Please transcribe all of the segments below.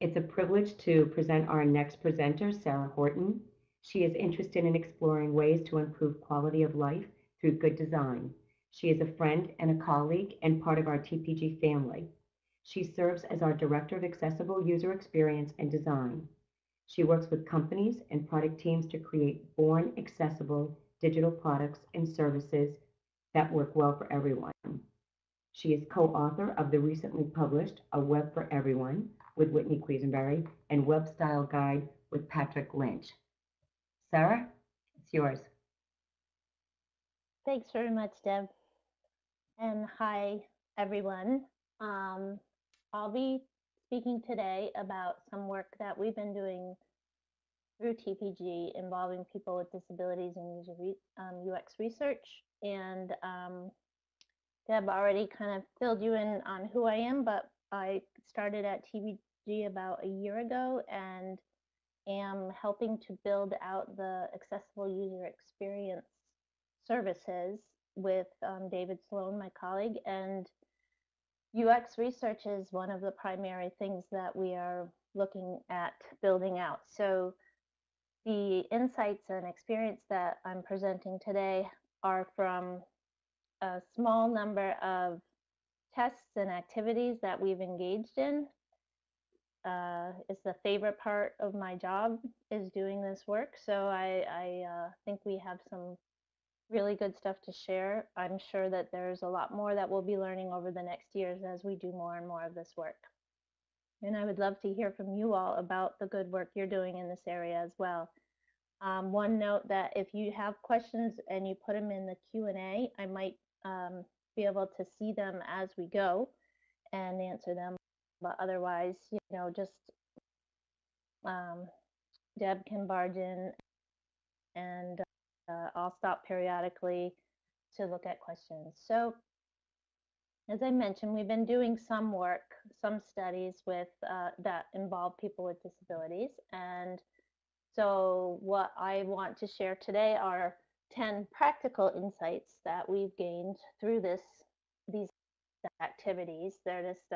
It's a privilege to present our next presenter, Sarah Horton. She is interested in exploring ways to improve quality of life through good design. She is a friend and a colleague and part of our TPG family. She serves as our Director of Accessible User Experience and Design. She works with companies and product teams to create born accessible digital products and services that work well for everyone. She is co-author of the recently published A Web for Everyone with Whitney Quisenberry and Web Style Guide with Patrick Lynch. Sarah, it's yours. Thanks very much, Deb. And hi, everyone. Um, I'll be speaking today about some work that we've been doing through TPG involving people with disabilities in UX research. And Deb already kind of filled you in on who I am, but I started at TPG about a year ago and am helping to build out the accessible user experience services with David Sloan, my colleague. And UX research is one of the primary things that we are looking at building out. So the insights and experience that I'm presenting today are from a small number of tests and activities that we've engaged in. It's the favorite part of my job is doing this work. So I think we have some really good stuff to share. I'm sure that there's a lot more that we'll be learning over the next years as we do more and more of this work. And I would love to hear from you all about the good work you're doing in this area as well. One note that if you have questions and you put them in the Q&A, I might be able to see them as we go and answer them. But otherwise, just Deb can barge in and I'll stop periodically to look at questions. So as I mentioned, we've been doing some work, some studies with that involve people with disabilities. And so what I want to share today are 10 practical insights that we've gained through these activities. They're just,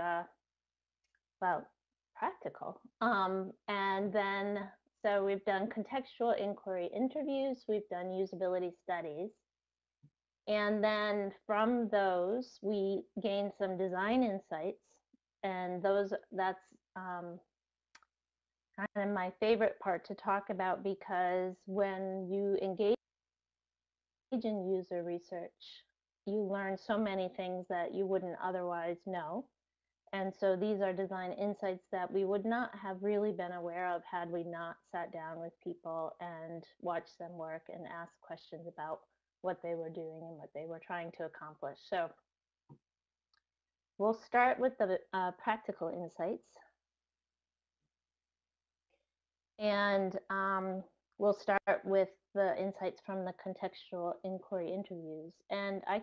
well, practical. And then, so we've done contextual inquiry interviews, we've done usability studies. And then from those, we gained some design insights. And that's kind of my favorite part to talk about, because when you engage in user research, you learn so many things that you wouldn't otherwise know. And so these are design insights that we would not have really been aware of had we not sat down with people and watched them work and asked questions about what they were doing and what they were trying to accomplish. So we'll start with the practical insights. And we'll start with the insights from the contextual inquiry interviews. And I'm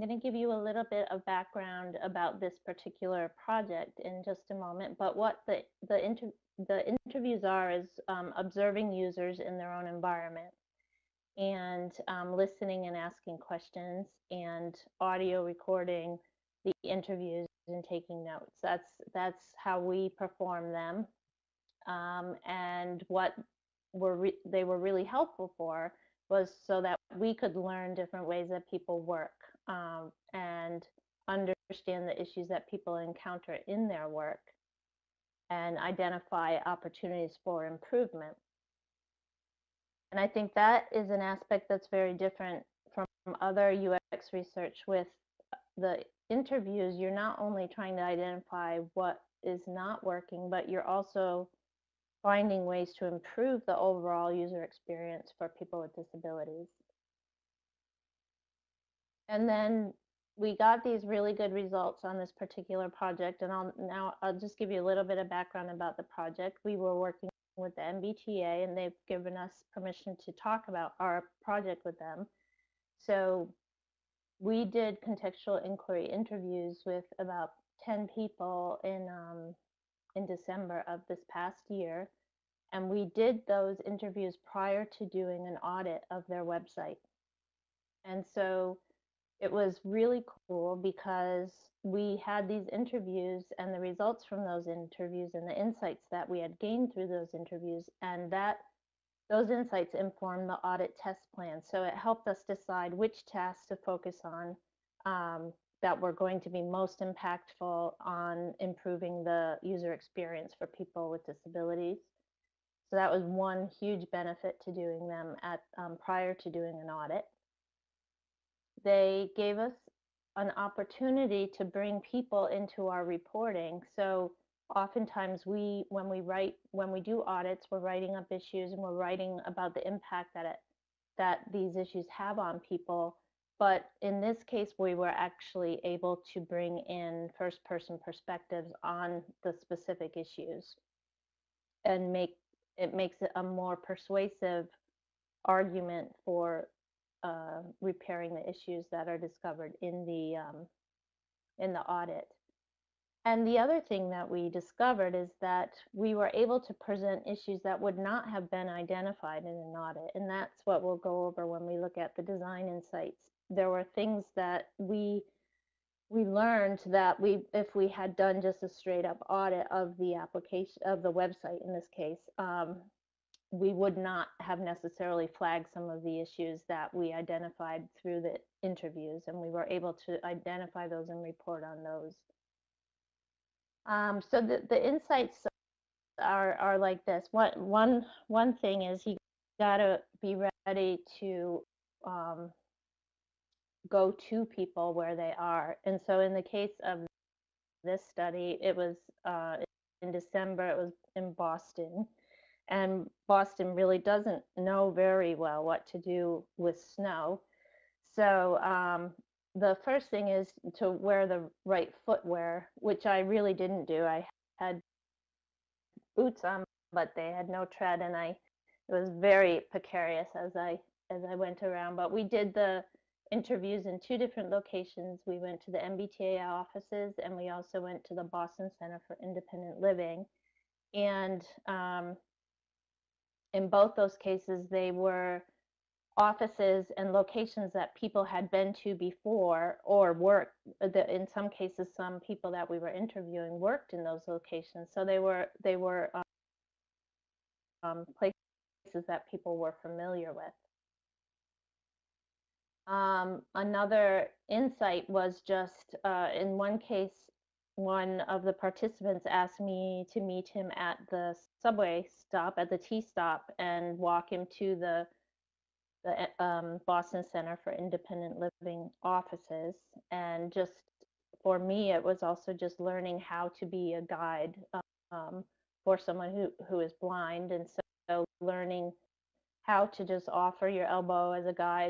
going to give you a little bit of background about this particular project in just a moment. But what the interviews are is observing users in their own environment and listening and asking questions and audio recording the interviews and taking notes. That's how we perform them. And what they were really helpful for was so that we could learn different ways that people work and understand the issues that people encounter in their work and identify opportunities for improvement. And I think that is an aspect that's very different from other UX research. With the interviews, you're not only trying to identify what is not working, but you're also finding ways to improve the overall user experience for people with disabilities. And then we got these really good results on this particular project. And I'll just give you a little bit of background about the project. We were working with the MBTA, and they've given us permission to talk about our project with them. So we did contextual inquiry interviews with about 10 people in December of this past year. And we did those interviews prior to doing an audit of their website. And so it was really cool because we had these interviews and the results from those interviews and the insights that we had gained through those interviews, and that those insights informed the audit test plan. So it helped us decide which tasks to focus on that were going to be most impactful on improving the user experience for people with disabilities. So that was one huge benefit to doing them at prior to doing an audit. They gave us an opportunity to bring people into our reporting. So oftentimes when we do audits, we're writing up issues and we're writing about the impact that these issues have on people. But in this case, we were actually able to bring in first-person perspectives on the specific issues and makes it a more persuasive argument for repairing the issues that are discovered in the audit. And the other thing that we discovered is that we were able to present issues that would not have been identified in an audit. And that's what we'll go over when we look at the design insights. There were things that we learned that if we had done just a straight up audit of the application of the website in this case, we would not have necessarily flagged some of the issues that we identified through the interviews, and we were able to identify those and report on those. So the insights are like this. One thing is you got to be ready to go to people where they are. And so in the case of this study, it was in December, it was in Boston. And Boston really doesn't know very well what to do with snow. So the first thing is to wear the right footwear, which I really didn't do. I had boots on, but they had no tread, and it was very precarious as I went around. But we did the interviews in 2 different locations. We went to the MBTA offices, and we also went to the Boston Center for Independent Living. And in both those cases, they were offices and locations that people had been to before or worked. In some cases, some people that we were interviewing worked in those locations. So they were places that people were familiar with. Another insight was just in one case, one of the participants asked me to meet him at the subway stop, at the T stop, and walk him to the Boston Center for Independent Living offices. And just for me, it was also just learning how to be a guide for someone who is blind. And so learning how to just offer your elbow as a guide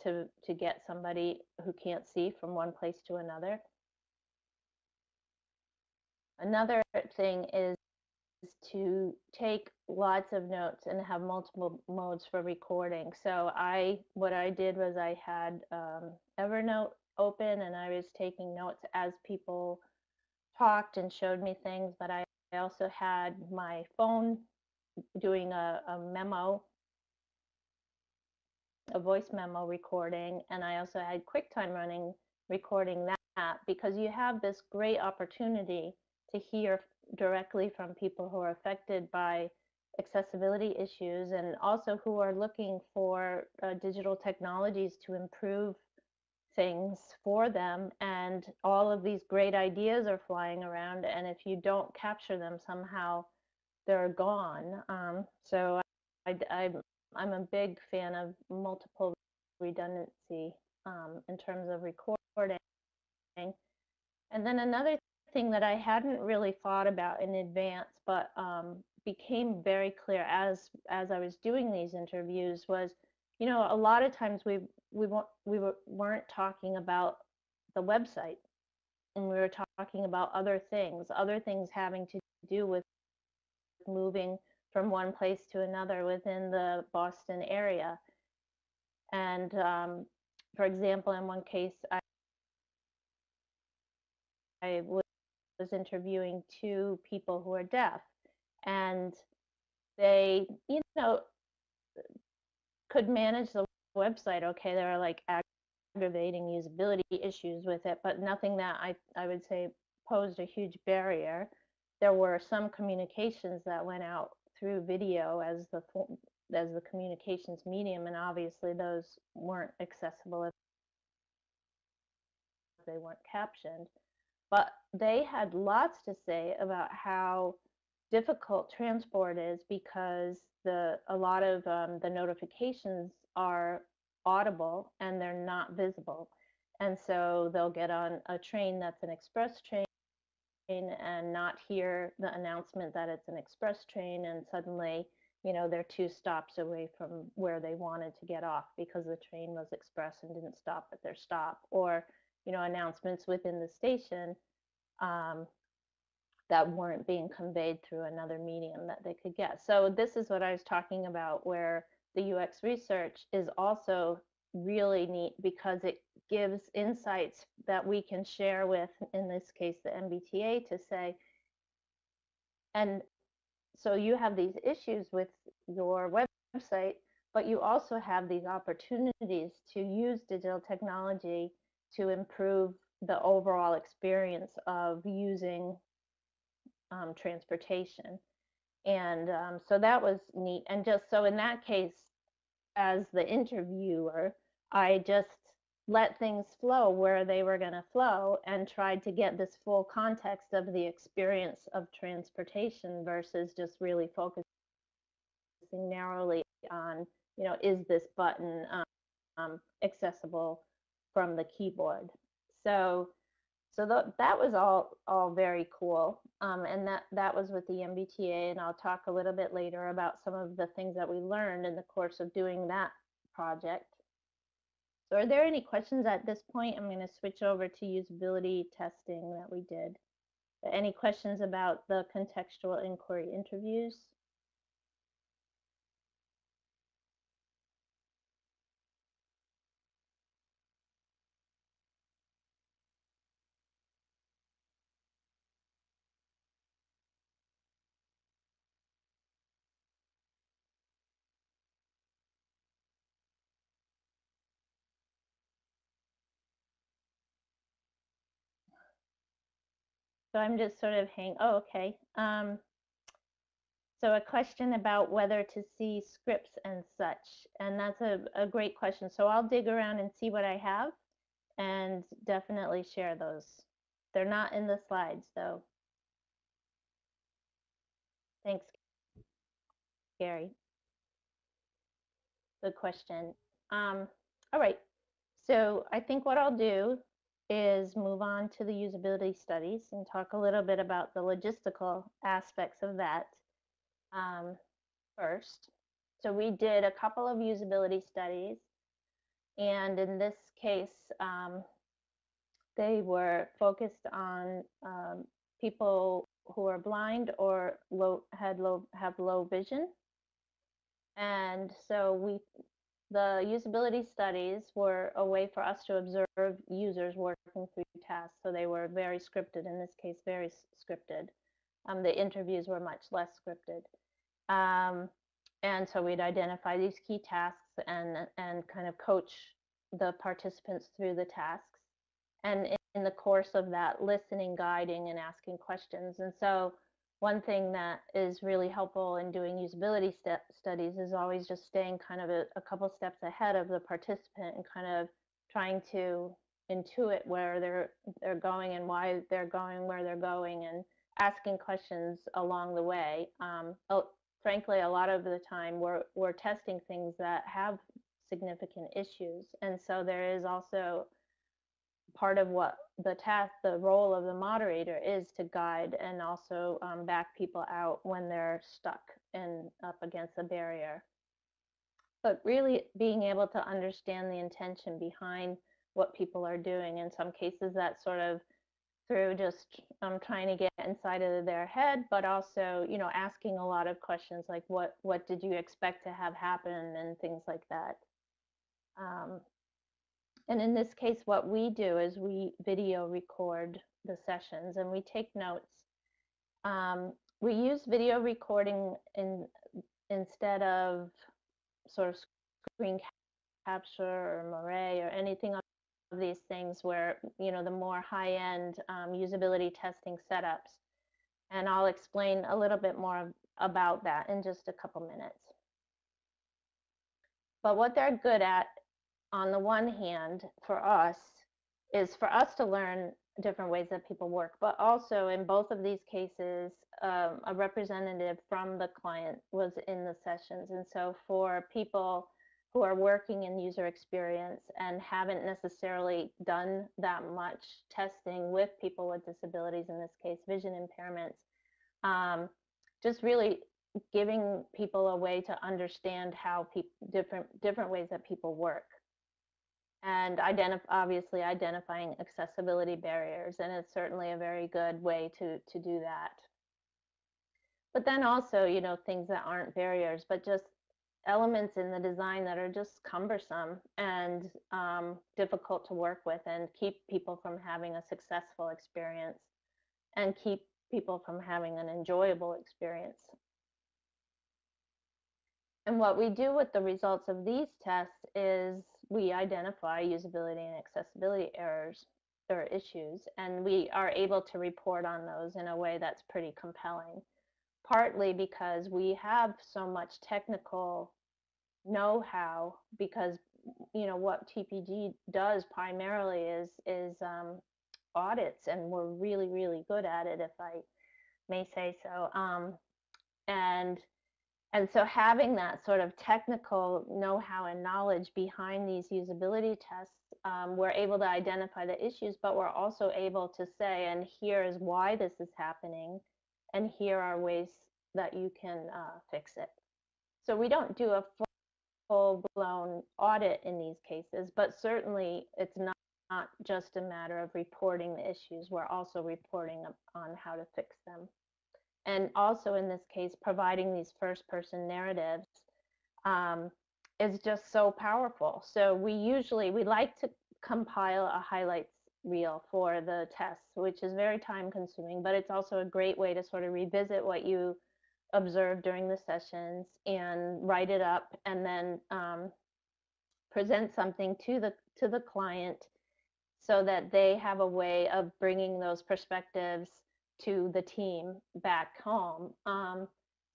to get somebody who can't see from one place to another. Another thing is to take lots of notes and have multiple modes for recording. So what I did was I had Evernote open, and I was taking notes as people talked and showed me things, but I also had my phone doing a memo, a voice memo recording, and I also had QuickTime running, recording that, because you have this great opportunity to hear directly from people who are affected by accessibility issues and also who are looking for digital technologies to improve things for them. And all of these great ideas are flying around, and if you don't capture them, somehow they're gone. So I'm a big fan of multiple redundancy in terms of recording. And then another thing that I hadn't really thought about in advance, but became very clear as I was doing these interviews was, a lot of times we weren't talking about the website, and we were talking about other things having to do with moving from one place to another within the Boston area. And for example, in one case, I was interviewing 2 people who are deaf, and they, could manage the website, okay, there are like aggravating usability issues with it, but nothing that I would say posed a huge barrier. There were some communications that went out through video as the communications medium, and obviously those weren't accessible if they weren't captioned. But they had lots to say about how difficult transport is because a lot of the notifications are audible and they're not visible. And so they'll get on a train that's an express train and not hear the announcement that it's an express train, and suddenly, they're 2 stops away from where they wanted to get off because the train was express and didn't stop at their stop. Or, announcements within the station um, that weren't being conveyed through another medium that they could get. So this is what I was talking about, where the UX research is also really neat because it gives insights that we can share with, in this case, the MBTA, to say, and so you have these issues with your website, but you also have these opportunities to use digital technology to improve the overall experience of using transportation. And so that was neat. And just so in that case, as the interviewer, I just let things flow where they were going to flow and tried to get this full context of the experience of transportation versus just really focusing narrowly on, is this button accessible from the keyboard. So that was all very cool, and that was with the MBTA, and I'll talk a little bit later about some of the things that we learned in the course of doing that project. So are there any questions at this point? I'm going to switch over to usability testing that we did. Any questions about the contextual inquiry interviews? So I'm just sort of okay. So a question about whether to see scripts and such, and that's a great question. So I'll dig around and see what I have and definitely share those. They're not in the slides though. Thanks, Gary. Good question. All right, so I think what I'll do is move on to the usability studies and talk a little bit about the logistical aspects of that first. So we did a couple of usability studies, and in this case, they were focused on people who are blind or have low vision. And so the usability studies were a way for us to observe users working through tasks. So they were very scripted, in this case, very scripted. The interviews were much less scripted. And so we'd identify these key tasks and kind of coach the participants through the tasks. And in the course of that, listening, guiding, and asking questions. And so one thing that is really helpful in doing usability studies is always just staying kind of a couple steps ahead of the participant and kind of trying to intuit where they're going and why they're going where they're going, and asking questions along the way. Frankly, a lot of the time we're testing things that have significant issues, and so there is also part of what the role of the moderator is to guide and also back people out when they're stuck and up against a barrier. But really being able to understand the intention behind what people are doing. In some cases, that's sort of through just trying to get inside of their head, but also, asking a lot of questions like what did you expect to have happen, and things like that. And in this case, what we do is we video record the sessions and we take notes. We use video recording instead of sort of screen Capture or Moray or anything of these things where, the more high-end usability testing setups. And I'll explain a little bit more about that in just a couple minutes. But what they're good at, on the one hand, for us, is for us to learn different ways that people work, but also in both of these cases, a representative from the client was in the sessions. And so for people who are working in user experience and haven't necessarily done that much testing with people with disabilities, in this case, vision impairments, just really giving people a way to understand how different ways that people work, and obviously identifying accessibility barriers, and it's certainly a very good way to do that. But then also, things that aren't barriers, but just elements in the design that are just cumbersome and difficult to work with, and keep people from having a successful experience and keep people from having an enjoyable experience. And what we do with the results of these tests is we identify usability and accessibility errors or issues, and we are able to report on those in a way that's pretty compelling, partly because we have so much technical know-how, because what TPG does primarily is audits, and we're really, really good at it, if I may say so. And so having that sort of technical know-how and knowledge behind these usability tests, we're able to identify the issues, but we're also able to say, and here is why this is happening, and here are ways that you can fix it. So we don't do a full-blown audit in these cases, but certainly it's not just a matter of reporting the issues. We're also reporting on how to fix them. And also in this case, providing these first-person narratives is just so powerful. So we like to compile a highlights reel for the tests, which is very time-consuming, but it's also a great way to sort of revisit what you observed during the sessions and write it up, and then present something to the client so that they have a way of bringing those perspectives to the team back home.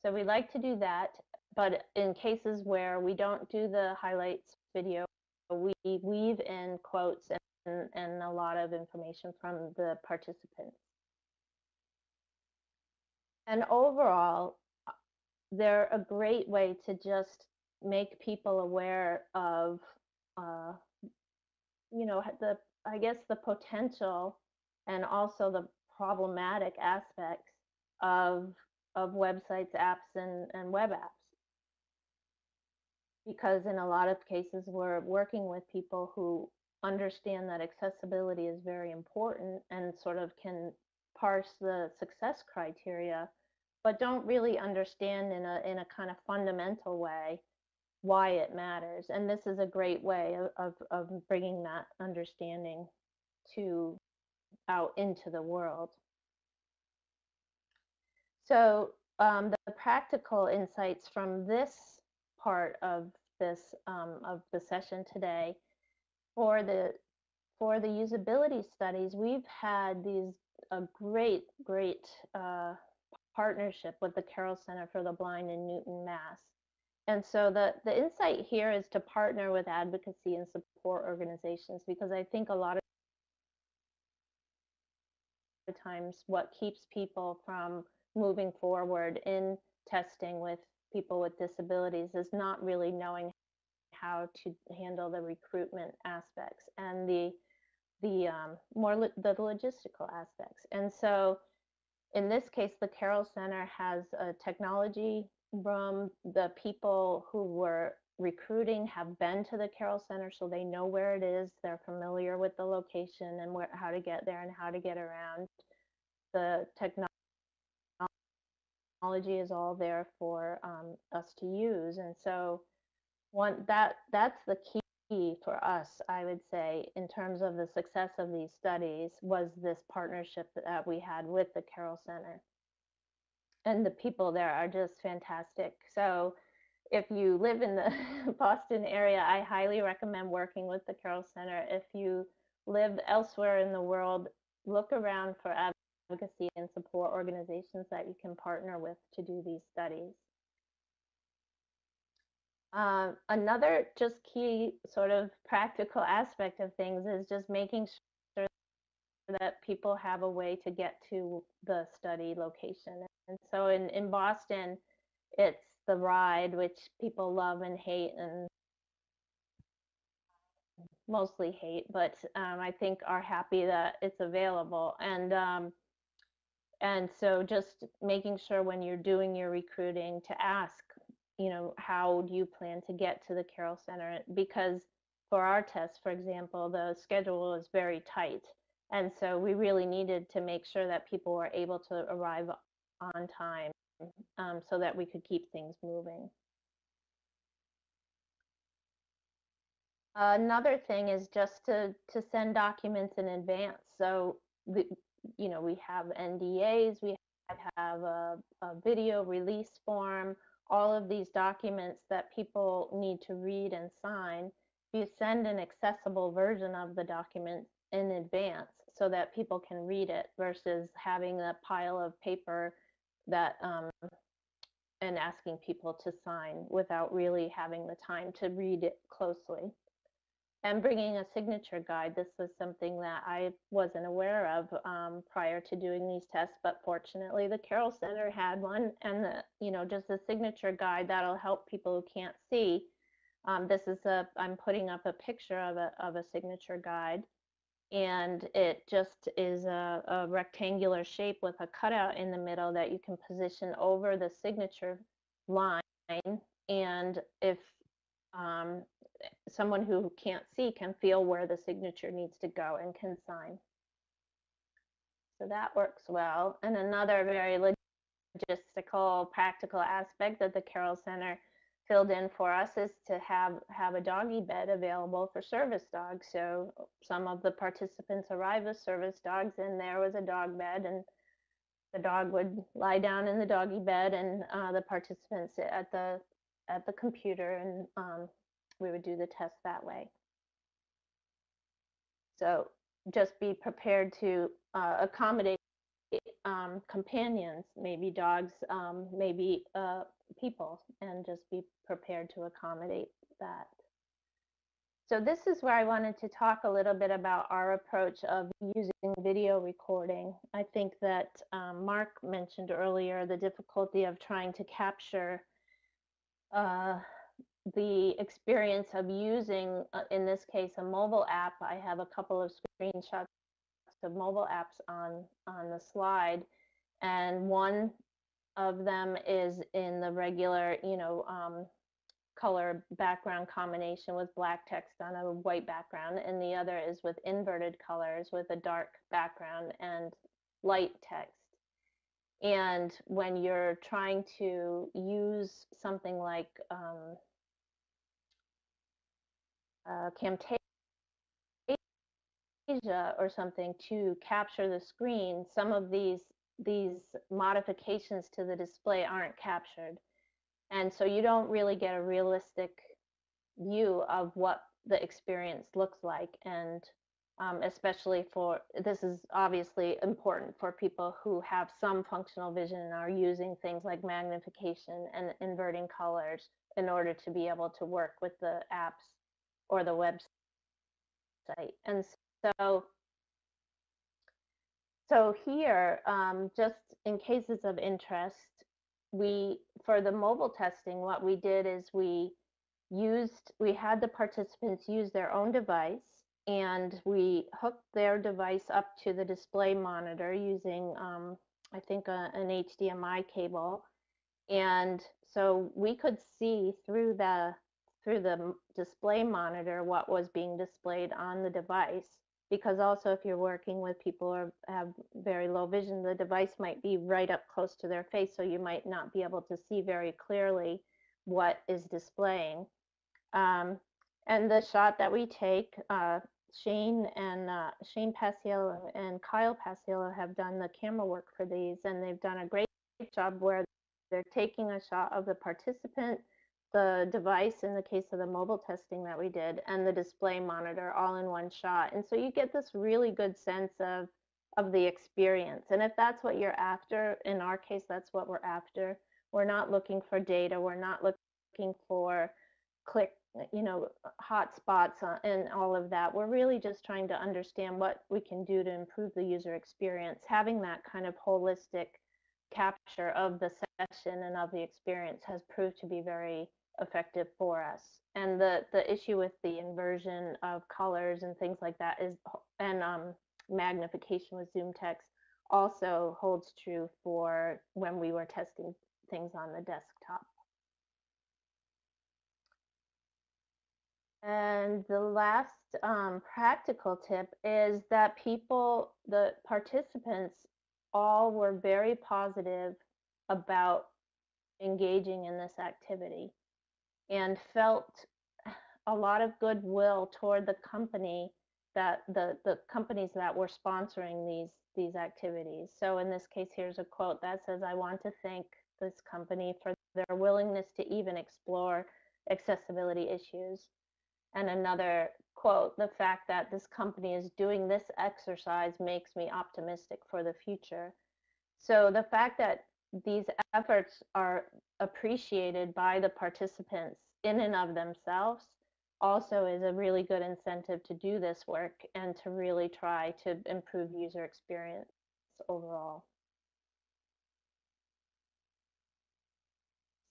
So we like to do that, but in cases where we don't do the highlights video, we weave in quotes and a lot of information from the participants. And overall, they're a great way to just make people aware of, the potential and also the problematic aspects of websites, apps, and web apps. Because in a lot of cases, we're working with people who understand that accessibility is very important and sort of can parse the success criteria, but don't really understand in a kind of fundamental way why it matters. And this is a great way of bringing that understanding out into the world. So the practical insights from this part of the session today, for the usability studies, we've had a great partnership with the Carroll Center for the Blind in Newton, Mass. And so the insight here is to partner with advocacy and support organizations, because I think a lot of times what keeps people from moving forward in testing with people with disabilities is not really knowing how to handle the recruitment aspects and the logistical aspects. And so in this case, the Carroll Center has a technology room. The people who were recruiting have been to the Carroll Center, so they know where it is. They're familiar with the location and how to get there and how to get around. The technology is all there for us to use. And so that's the key for us, I would say, in terms of the success of these studies, was this partnership that we had with the Carroll Center. And the people there are just fantastic. So if you live in the Boston area, I highly recommend working with the Carroll Center. If you live elsewhere in the world, look around for advocacy and support organizations that you can partner with to do these studies. Another just key sort of practical aspect of things is just making sure that people have a way to get to the study location. And so in Boston, it's the ride, which people love and hate, and mostly hate, but I think are happy that it's available. And so just making sure when you're doing your recruiting to ask, you know, how do you plan to get to the Carroll Center? Because for our test, for example, the schedule is very tight. And so we really needed to make sure that people were able to arrive on time so that we could keep things moving. Another thing is just to send documents in advance. So, you know, we have NDAs, we have a video release form, all of these documents that people need to read and sign. You send an accessible version of the document in advance so that people can read it versus having a pile of paper that and asking people to sign without really having the time to read it closely. And bringing a signature guide. This was something that I wasn't aware of prior to doing these tests, but fortunately the Carroll Center had one, and you know, just a signature guide that'll help people who can't see. This is I'm putting up a picture of a signature guide, and it just is a rectangular shape with a cutout in the middle that you can position over the signature line, and if someone who can't see can feel where the signature needs to go and can sign. So that works well. And another very logistical, practical aspect that the Carroll Center filled in for us is to have a doggy bed available for service dogs. So some of the participants arrived with service dogs, and there was a dog bed, and the dog would lie down in the doggy bed, and the participants sit at the computer, and we would do the test that way. So just be prepared to accommodate companions, maybe dogs, maybe people, and just be prepared to accommodate that. So this is where I wanted to talk a little bit about our approach of using video recording. I think that Mark mentioned earlier the difficulty of trying to capture the experience of using, in this case, a mobile app. I have a couple of screenshots of mobile apps on the slide, and one of them is in the regular, you know, color background combination with black text on a white background, and the other is with inverted colors with a dark background and light text. And when you're trying to use something like Camtasia or something to capture the screen, some of these modifications to the display aren't captured. And so you don't really get a realistic view of what the experience looks like. And especially for, this is obviously important for people who have some functional vision and are using things like magnification and inverting colors in order to be able to work with the apps or the website. And so here, just in cases of interest, for the mobile testing, what we did is we had the participants use their own device, and we hooked their device up to the display monitor using, I think, an HDMI cable. And so we could see through the display monitor what was being displayed on the device, because also if you're working with people who have very low vision, the device might be right up close to their face, so you might not be able to see very clearly what is displaying. And the shot that we take, Shane Paciello and Kyle Paciello have done the camera work for these, and they've done a great job where they're taking a shot of the participant the device in the case of the mobile testing that we did and the display monitor all in one shot. And so you get this really good sense of the experience. And if that's what you're after, in our case, that's what we're after. We're not looking for data. We're not looking for click, hot spots and all of that. We're really just trying to understand what we can do to improve the user experience. Having that kind of holistic capture of the session and of the experience has proved to be very effective for us. And the issue with the inversion of colors and things like that is, and magnification with zoom text also holds true for when we were testing things on the desktop. And the last practical tip is that the participants all were very positive about engaging in this activity and felt a lot of goodwill toward the company that the companies that were sponsoring these activities. So in this case, here's a quote that says, "I want to thank this company for their willingness to even explore accessibility issues." And another quote, "The fact that this company is doing this exercise makes me optimistic for the future." So the fact that these efforts are appreciated by the participants in and of themselves also is a really good incentive to do this work and to really try to improve user experience overall.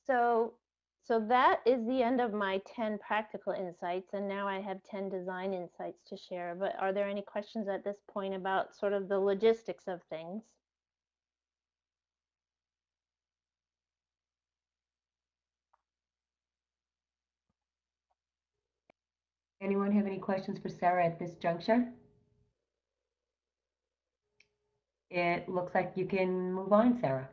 So that is the end of my 10 practical insights, and now I have 10 design insights to share. But are there any questions at this point about sort of the logistics of things? Anyone have any questions for Sarah at this juncture? It looks like you can move on, Sarah.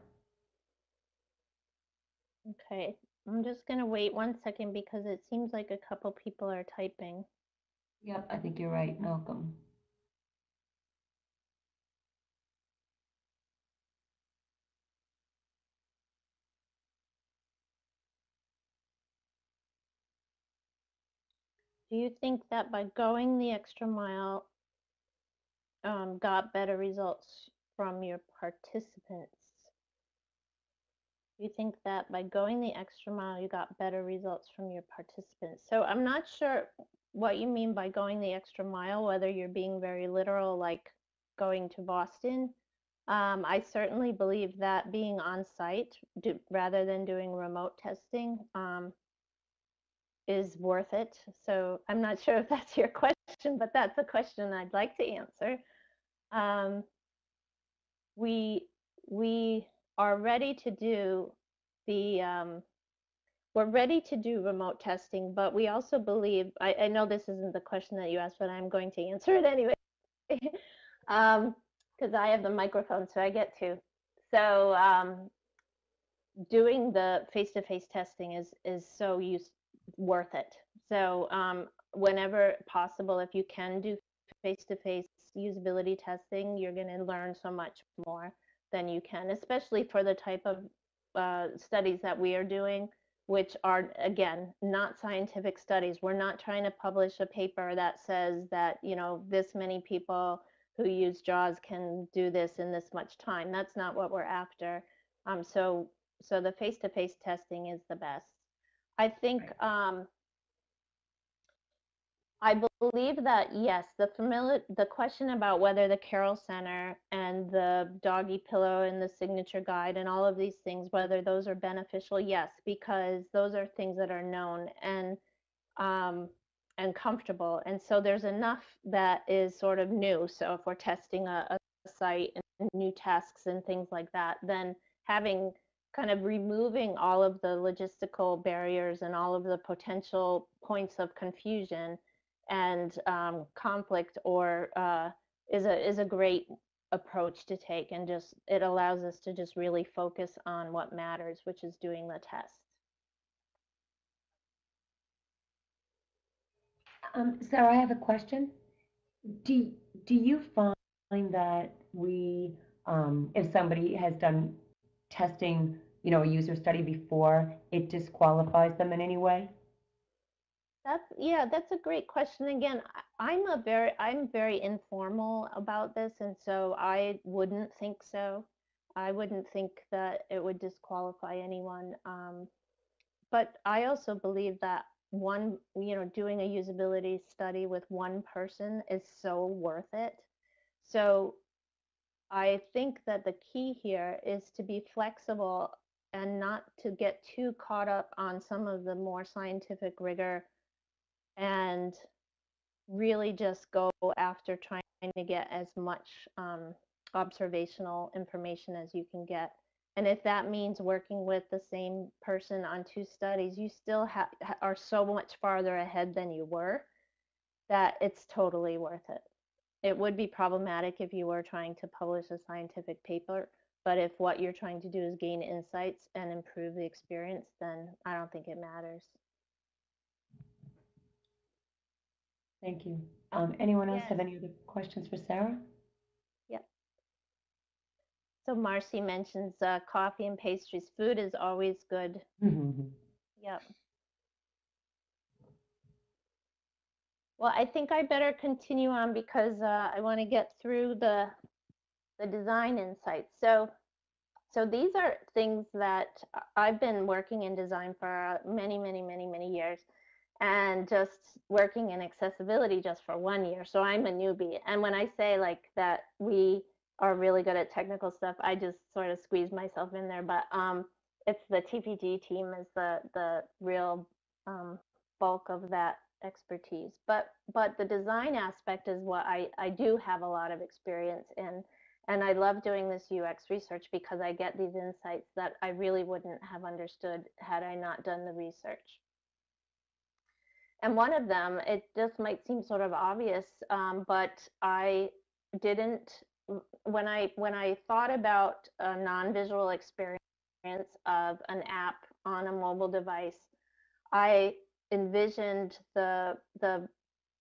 Okay, I'm just going to wait 1 second because it seems like a couple people are typing. Yep, I think you're right, Malcolm. Do you think that by going the extra mile got better results from your participants? Do you think that by going the extra mile, you got better results from your participants? So I'm not sure what you mean by going the extra mile, whether you're being very literal, like going to Boston. I certainly believe that being on site rather than doing remote testing is worth it. So I'm not sure if that's your question, but that's a question I'd like to answer. We are ready to do we're ready to do remote testing, but we also believe, I know this isn't the question that you asked, but I'm going to answer it anyway, because I have the microphone, so I get to. So doing the face-to-face testing is so worth it. So whenever possible, if you can do face-to-face usability testing, you're going to learn so much more than you can, especially for the type of studies that we are doing, which are, again, not scientific studies. We're not trying to publish a paper that says that, this many people who use JAWS can do this in this much time. That's not what we're after. So the face-to-face testing is the best. I think I believe that, yes, the question about whether the Carroll Center and the doggy pillow and the signature guide and all of these things, whether those are beneficial, yes, because those are things that are known and comfortable. And so there's enough that is sort of new. So if we're testing a site and new tasks and things like that, then having kind of removing all of the logistical barriers and all of the potential points of confusion and conflict or is a great approach to take, and just it allows us to just really focus on what matters, which is doing the test. Sarah, I have a question. Do you find that if somebody has done testing a user study before it disqualifies them in any way? That's a great question. Again, I'm very informal about this, and so I wouldn't think so. I wouldn't think that it would disqualify anyone. But I also believe that doing a usability study with one person is so worth it. So I think that the key here is to be flexible and not to get too caught up on some of the more scientific rigor and really just go after trying to get as much observational information as you can get. And if that means working with the same person on two studies, you still are so much farther ahead than you were that it's totally worth it. It would be problematic if you were trying to publish a scientific paper, but if what you're trying to do is gain insights and improve the experience, then I don't think it matters. Thank you. Anyone else Yes. have any other questions for Sarah? Yep. So Marcy mentions coffee and pastries. Food is always good. Yep. Well, I think I better continue on because I want to get through the design insights. So these are things that I've been working in design for many years, and just working in accessibility just for 1 year. So I'm a newbie. And when I say like that we are really good at technical stuff, I just sort of squeeze myself in there. But it's the TPG team is the real bulk of that expertise. But the design aspect is what I do have a lot of experience in. And I love doing this UX research because I get these insights that I really wouldn't have understood had I not done the research. And one of them, it just might seem sort of obvious, but I didn't, when I thought about a non-visual experience of an app on a mobile device, I envisioned the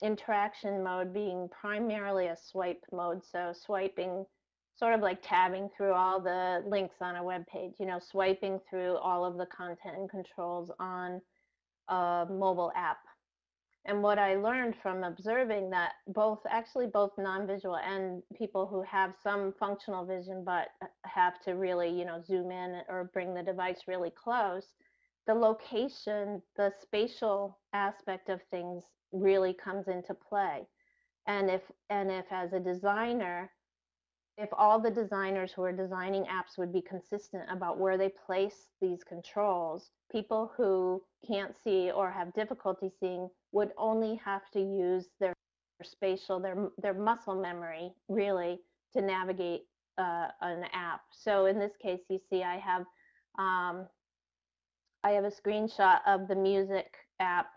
interaction mode being primarily a swipe mode. So swiping, sort of like tabbing through all the links on a web page, swiping through all of the content and controls on a mobile app. And what I learned from observing that both non-visual and people who have some functional vision but have to really, zoom in or bring the device really close, the location, the spatial aspect of things really comes into play. And if as a designer, if all the designers who are designing apps would be consistent about where they place these controls, people who can't see or have difficulty seeing would only have to use their spatial, their muscle memory, really, to navigate an app. So in this case, you see I have a screenshot of the music app,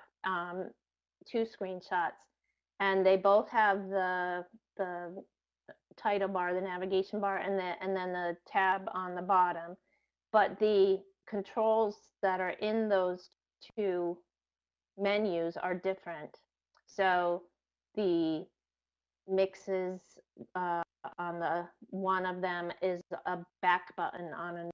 two screenshots, and they both have the title bar, the navigation bar, and then the tab on the bottom. But the controls that are in those two menus are different. So the mixes on the one of them is a back button on a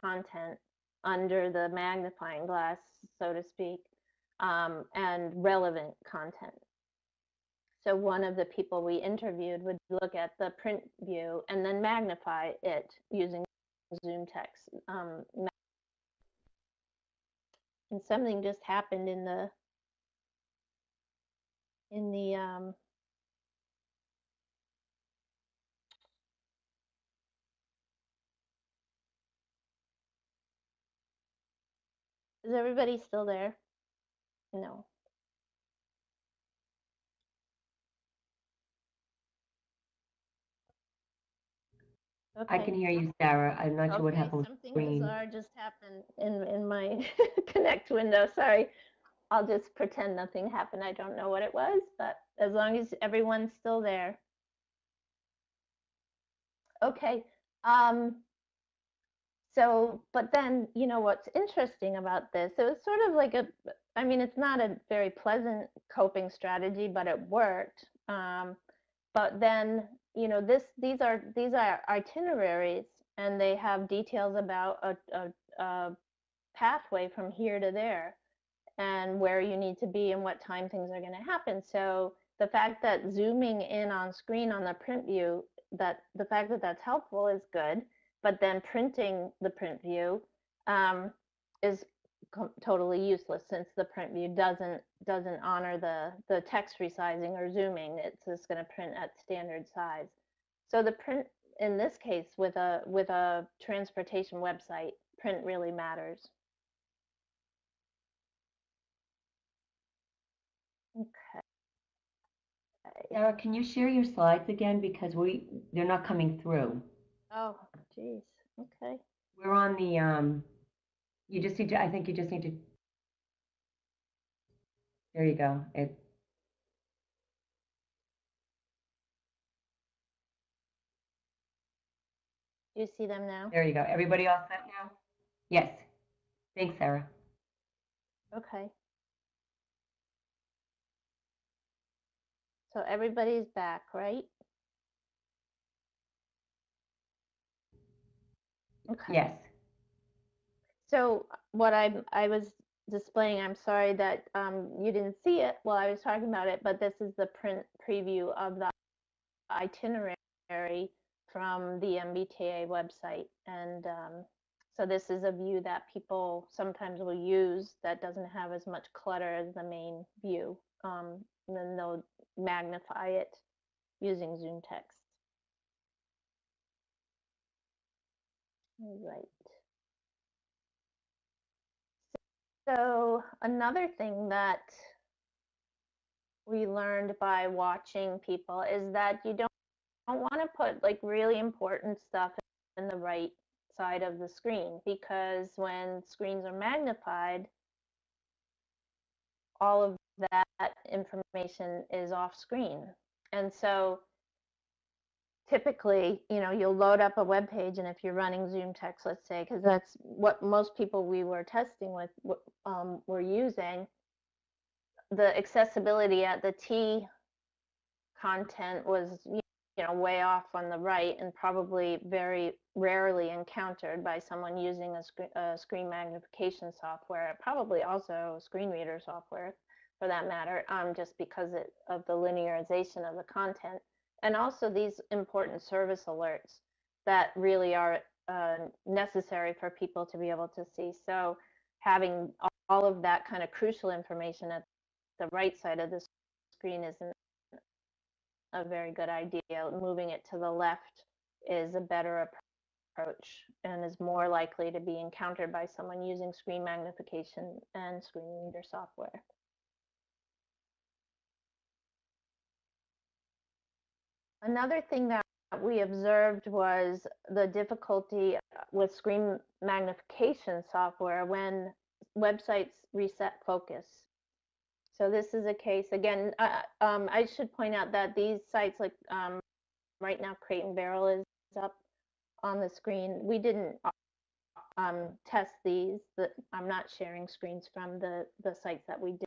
content under the magnifying glass, so to speak, and relevant content. So one of the people we interviewed would look at the print view and then magnify it using Zoom text. And something just happened in the is everybody still there? No. Okay. I can hear you, Sarah. I'm not sure what happened with the Something screen. bizarre just happened in my Connect window. Sorry. I'll just pretend nothing happened. I don't know what it was, but as long as everyone's still there. Okay. So, but then, you know, what's interesting about this, it was sort of like I mean, it's not a very pleasant coping strategy, but it worked. But then, you know, these are itineraries, and they have details about a pathway from here to there, and where you need to be and what time things are going to happen. So the fact that zooming in on screen on the print view, that the fact that that's helpful is good, but then printing the print view is totally useless, since the print view doesn't honor the text resizing or zooming. It's just going to print at standard size. So the print, in this case, with a transportation website, print really matters. Okay. Sarah, can you share your slides again, because they're not coming through. Oh, geez. Okay. We're on the you just need to, I think you just need to, there you go. Do you see them now? There you go. Everybody all set now? Yes. Thanks, Sarah. Okay. So everybody's back, right? Okay. Yes. So what I was displaying, I'm sorry that you didn't see it while I was talking about it, but this is the print preview of the itinerary from the MBTA website. And so this is a view that people sometimes will use that doesn't have as much clutter as the main view. And then they'll magnify it using Zoom text. All right. So another thing that we learned by watching people is that you don't want to put like really important stuff in the right side of the screen, because when screens are magnified, all of that information is off screen. And so typically, you know, you'll load up a web page, and if you're running Zoom text, let's say, because that's what most people we were testing with were using, the accessibility at the T content was, you know, way off on the right, and probably very rarely encountered by someone using a screen magnification software, probably also screen reader software for that matter, just because of the linearization of the content, and also these important service alerts that really are necessary for people to be able to see. So having all of that kind of crucial information at the right side of the screen isn't a very good idea. Moving it to the left is a better approach and is more likely to be encountered by someone using screen magnification and screen reader software. Another thing that we observed was the difficulty with screen magnification software when websites reset focus. So this is a case, again, I should point out that these sites, like right now Crate and Barrel is up on the screen. We didn't test these. I'm not sharing screens from the sites that we did.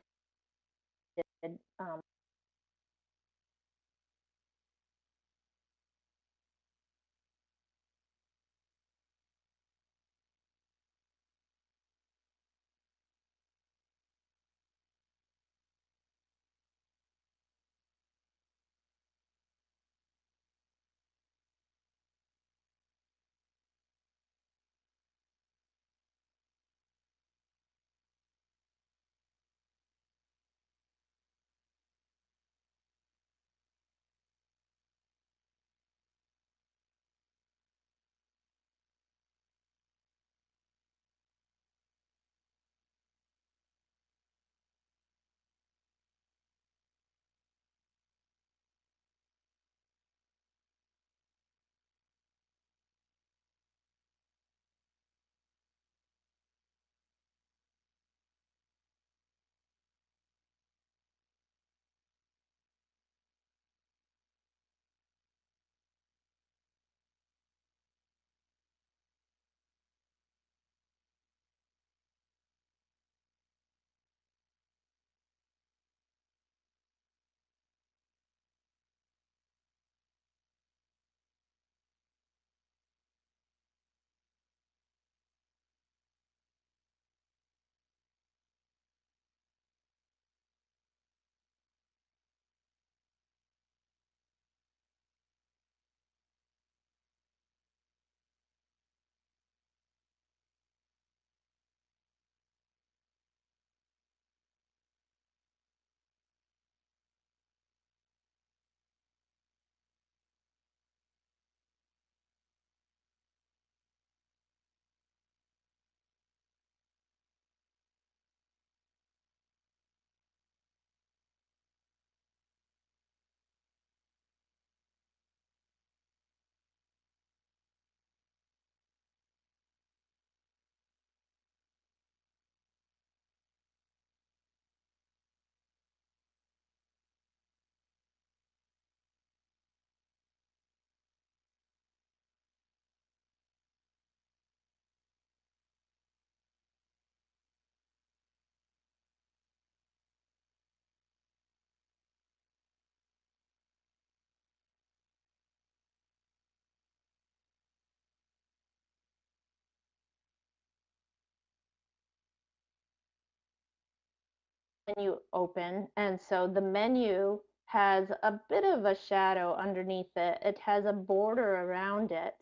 menu open, and so the menu has a bit of a shadow underneath it. It has a border around it,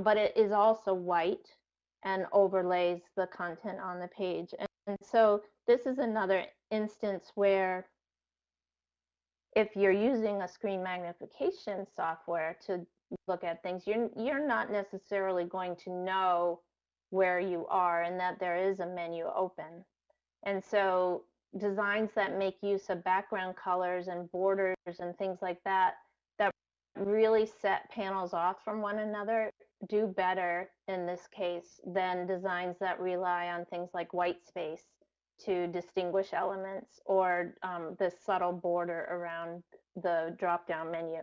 but it is also white and overlays the content on the page. And so this is another instance where if you're using a screen magnification software to look at things, you're not necessarily going to know where you are and that there is a menu open. And so designs that make use of background colors and borders and things like that, that really set panels off from one another, do better in this case than designs that rely on things like white space to distinguish elements or the subtle border around the drop-down menu.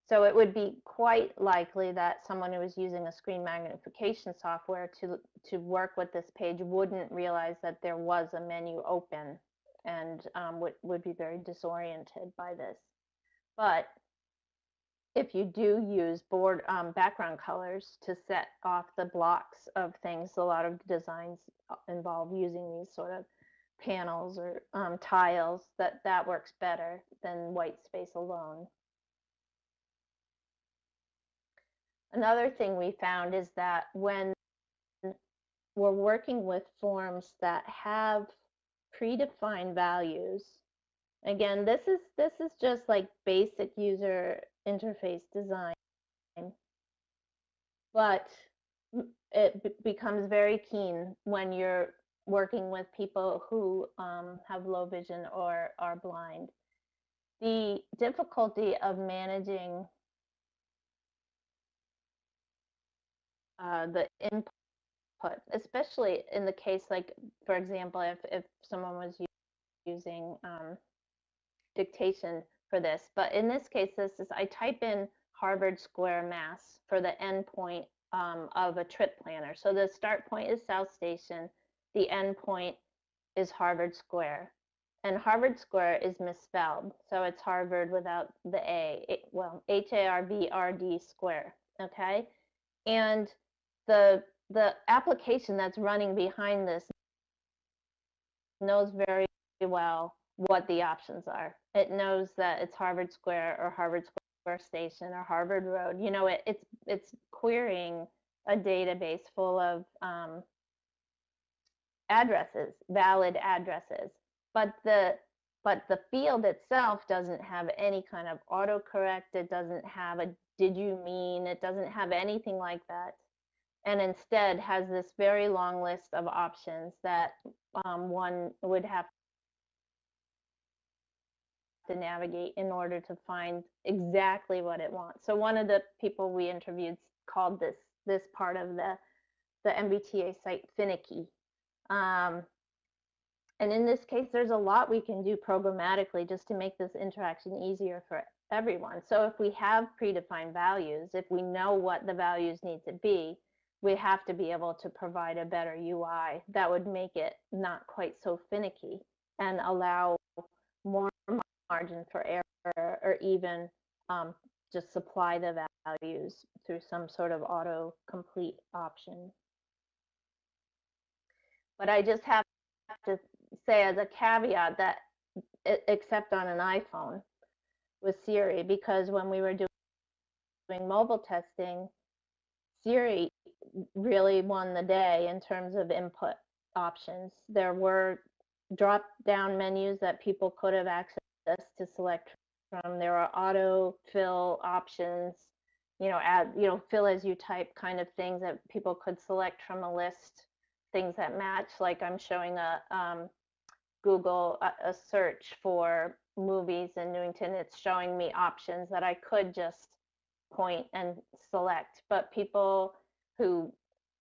So it would be quite likely that someone who was using a screen magnification software to work with this page wouldn't realize that there was a menu open and would be very disoriented by this. But if you do use background colors to set off the blocks of things, a lot of designs involve using these sort of panels or tiles, that works better than white space alone. Another thing we found is that when we're working with forms that have predefined values, again, this is just like basic user interface design, but it becomes very keen when you're working with people who have low vision or are blind. The difficulty of managing the input, especially in the case, like, for example, if someone was using dictation for this, but in this case, I type in Harvard Square, Mass for the endpoint of a trip planner. So the start point is South Station, the end point is Harvard Square. And Harvard Square is misspelled, so it's Harvard without the A, well, H-A-R-V-R-D Square, okay? And the application that's running behind this knows very well what the options are. It knows that it's Harvard Square or Harvard Square Station or Harvard Road. You know, it's querying a database full of addresses, valid addresses, but the field itself doesn't have any kind of autocorrect. It doesn't have a did you mean? It doesn't have anything like that, and instead has this very long list of options that one would have to navigate in order to find exactly what it wants. So one of the people we interviewed called this part of the MBTA site finicky. And in this case, there's a lot we can do programmatically just to make this interaction easier for everyone. So if we have predefined values, if we know what the values need to be, we have to be able to provide a better UI that would make it not quite so finicky and allow more margin for error, or even just supply the values through some sort of autocomplete option. But I just have to say as a caveat that except on an iPhone with Siri, because when we were doing mobile testing, Siri really won the day in terms of input options. There were drop down menus that people could have access to select from. There are auto fill options, fill as you type kind of things that people could select from a list, things that match. Like I'm showing a Google a search for movies in Newington. It's showing me options that I could just point and select. But people who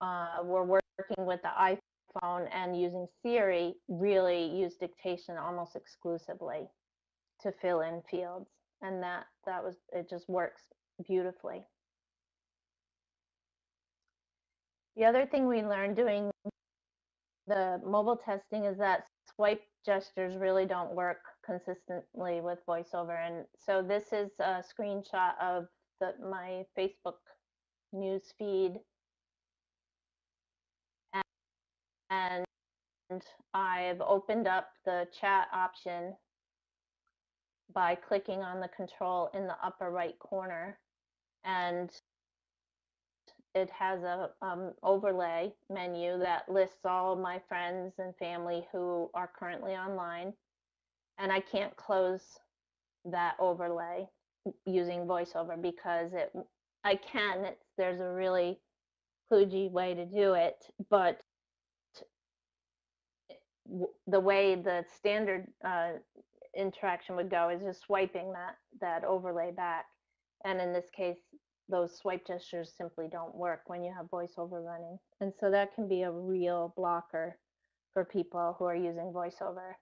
were working with the iPhone and using Siri really use dictation almost exclusively to fill in fields, and it just works beautifully. The other thing we learned doing the mobile testing is that swipe gestures really don't work consistently with VoiceOver. And so this is a screenshot of my Facebook news feed. And I've opened up the chat option by clicking on the control in the upper right corner, and it has a overlay menu that lists all of my friends and family who are currently online, and I can't close that overlay using VoiceOver because I can. There's a really kludgy way to do it, but the way the standard interaction would go is just swiping that overlay back. And in this case, those swipe gestures simply don't work when you have VoiceOver running. And so that can be a real blocker for people who are using VoiceOver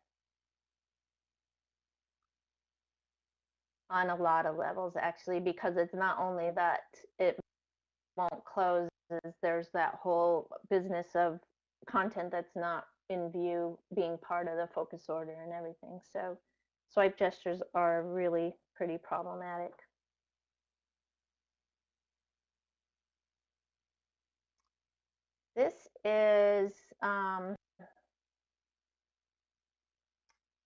on a lot of levels, actually, because it's not only that it won't close, there's that whole business of content that's not in view being part of the focus order and everything. So swipe gestures are really pretty problematic. This is,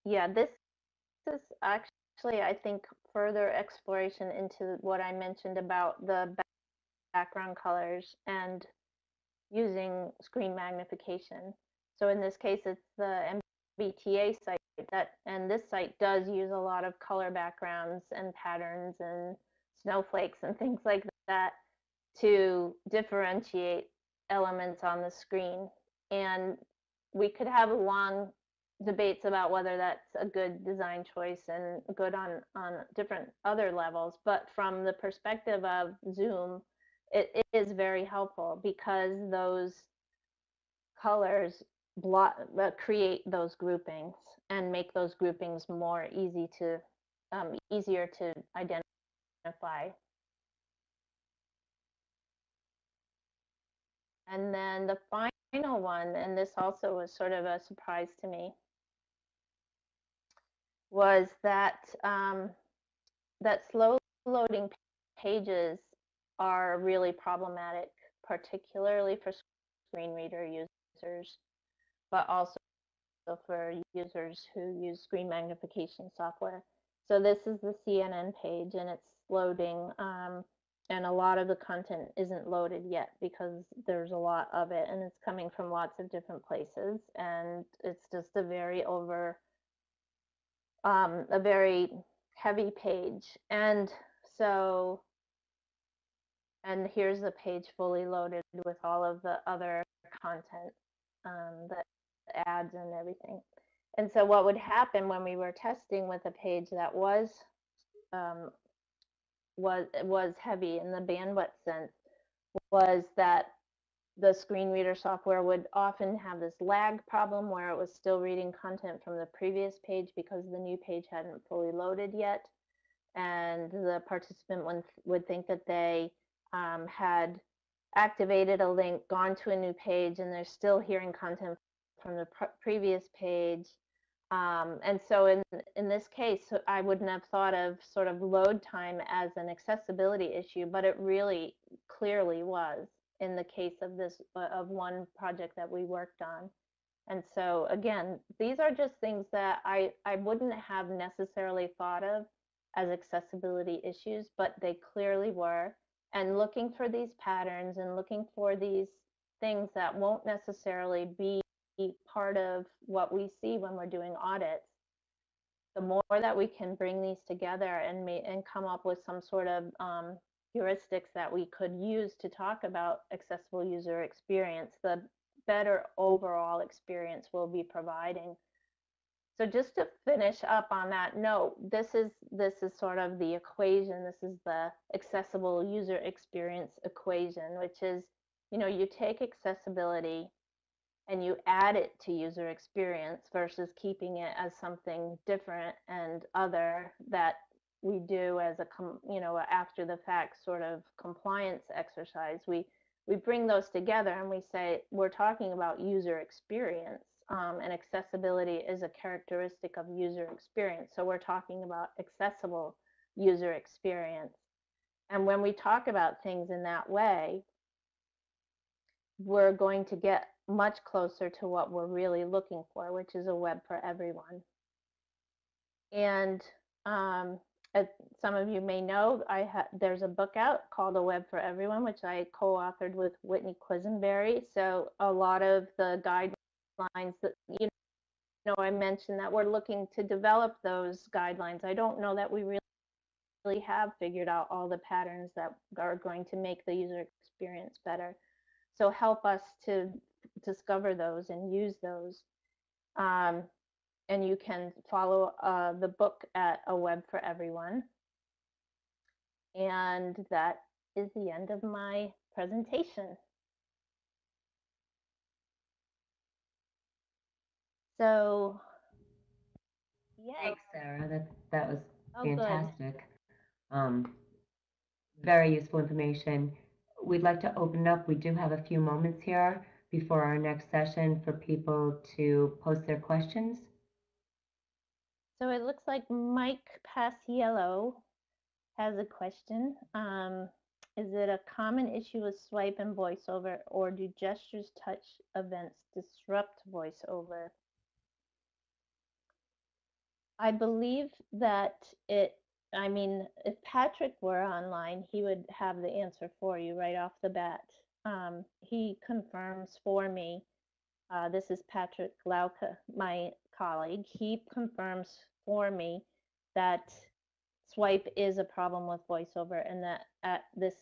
yeah, this is actually, I think, further exploration into what I mentioned about the background colors and using screen magnification. So in this case, it's the MBTA site and this site does use a lot of color backgrounds and patterns and snowflakes and things like that to differentiate elements on the screen. And we could have long debates about whether that's a good design choice and good on different other levels. But from the perspective of Zoom, it is very helpful because those colors create those groupings and make those groupings more easier to identify. And then the final one, and this also was sort of a surprise to me, was that that slow loading pages are really problematic, particularly for screen reader users, but also for users who use screen magnification software. So this is the CNN page, and it's loading, and a lot of the content isn't loaded yet because there's a lot of it, and it's coming from lots of different places, and it's just a very heavy page. And so, and here's the page fully loaded with all of the other content, the ads and everything. And so what would happen when we were testing with a page that was heavy in the bandwidth sense was that the screen reader software would often have this lag problem where it was still reading content from the previous page because the new page hadn't fully loaded yet. And the participant would think that they had activated a link, gone to a new page, and they're still hearing content from the previous page. And so in this case, I wouldn't have thought of sort of load time as an accessibility issue, but it really clearly was in the case of this of one project that we worked on. And so again, these are just things that I wouldn't have necessarily thought of as accessibility issues, but they clearly were. And looking for these patterns and looking for these things that won't necessarily be part of what we see when we're doing audits, the more that we can bring these together and come up with some sort of heuristics that we could use to talk about accessible user experience, the better overall experience we'll be providing. So just to finish up on that note, this is sort of the equation. This is the accessible user experience equation, which is, you take accessibility and you add it to user experience versus keeping it as something different and other that we do as a after the fact sort of compliance exercise. We bring those together and we say we're talking about user experience, and accessibility is a characteristic of user experience. So we're talking about accessible user experience. And when we talk about things in that way, we're going to get much closer to what we're really looking for, which is a web for everyone. And as some of you may know, there's a book out called A Web for Everyone, which I co-authored with Whitney Quisenberry. So a lot of the guidelines that, I mentioned that we're looking to develop those guidelines. I don't know that we really have figured out all the patterns that are going to make the user experience better. So help us to discover those and use those. And you can follow the book at A Web for Everyone. And that is the end of my presentation. So, yeah. Thanks, Sarah. That was Good. fantastic. Very useful information. We'd like to open it up. We do have a few moments here before our next session for people to post their questions. So it looks like Mike Paciello has a question. Is it a common issue with swipe and voiceover, or do gestures touch events disrupt voiceover? I believe that if Patrick were online, he would have the answer for you right off the bat. He confirms for me. This is Patrick Lauka, my colleague. He confirms for me that swipe is a problem with voiceover, and that at this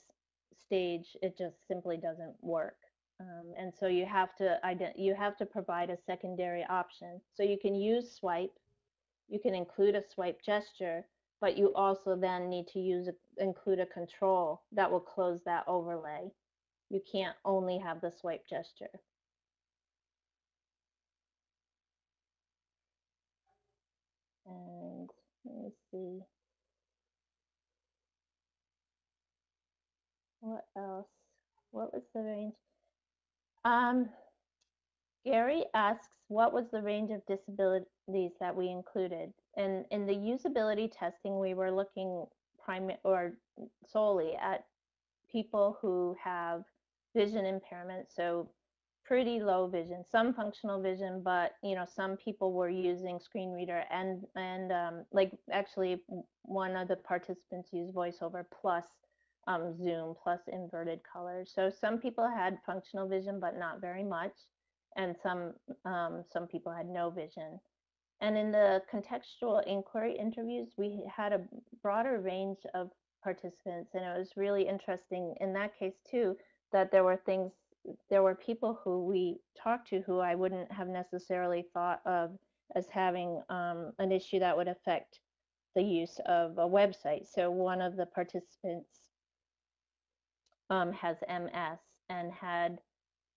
stage it just simply doesn't work. And so you have to provide a secondary option. So you can use swipe, you can include a swipe gesture, but you also then need to include a control that will close that overlay. You can't only have the swipe gesture. And let me see. What else? What was the range? Gary asks, what was the range of disabilities that we included? And in the usability testing, we were looking solely at people who have vision impairment, so pretty low vision, some functional vision, but some people were using screen reader and like actually one of the participants used VoiceOver plus Zoom plus inverted colors. So some people had functional vision, but not very much, and some people had no vision. And in the contextual inquiry interviews, we had a broader range of participants, and it was really interesting in that case too, that there were people who we talked to who I wouldn't have necessarily thought of as having an issue that would affect the use of a website. So one of the participants has MS and had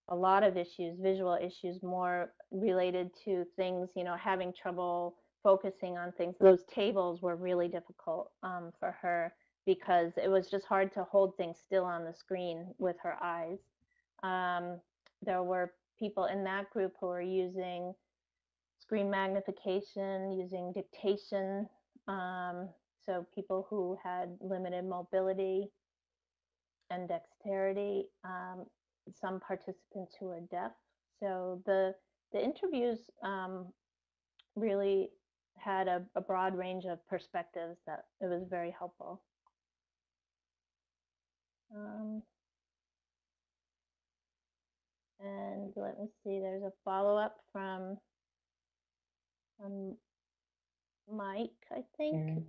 a lot of issues, visual issues, more related to things, having trouble focusing on things. Those tables were really difficult for her because it was just hard to hold things still on the screen with her eyes. There were people in that group who were using screen magnification, using dictation. So people who had limited mobility and dexterity. Some participants who are deaf. So the interviews really had a broad range of perspectives that it was very helpful. And let me see, there's a follow-up from Mike, I think.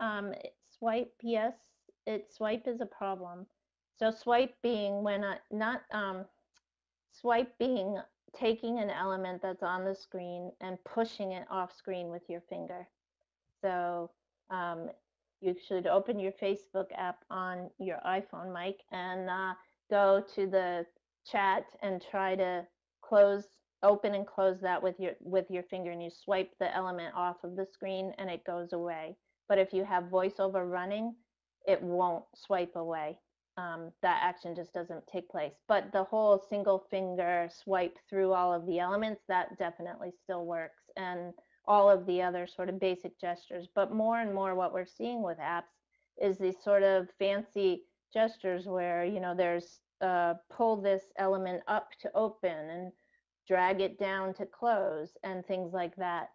Swipe, yes, swipe is a problem. So swipe being when swipe being taking an element that's on the screen and pushing it off screen with your finger. So you should open your Facebook app on your iPhone, Mike, and go to the chat and try to open and close that with your finger, and you swipe the element off of the screen and it goes away. But if you have VoiceOver running, it won't swipe away. That action just doesn't take place. But the whole single finger swipe through all of the elements, that definitely still works. And all of the other sort of basic gestures. But more and more what we're seeing with apps is these sort of fancy gestures where, there's pull this element up to open and drag it down to close and things like that,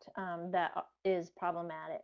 is problematic.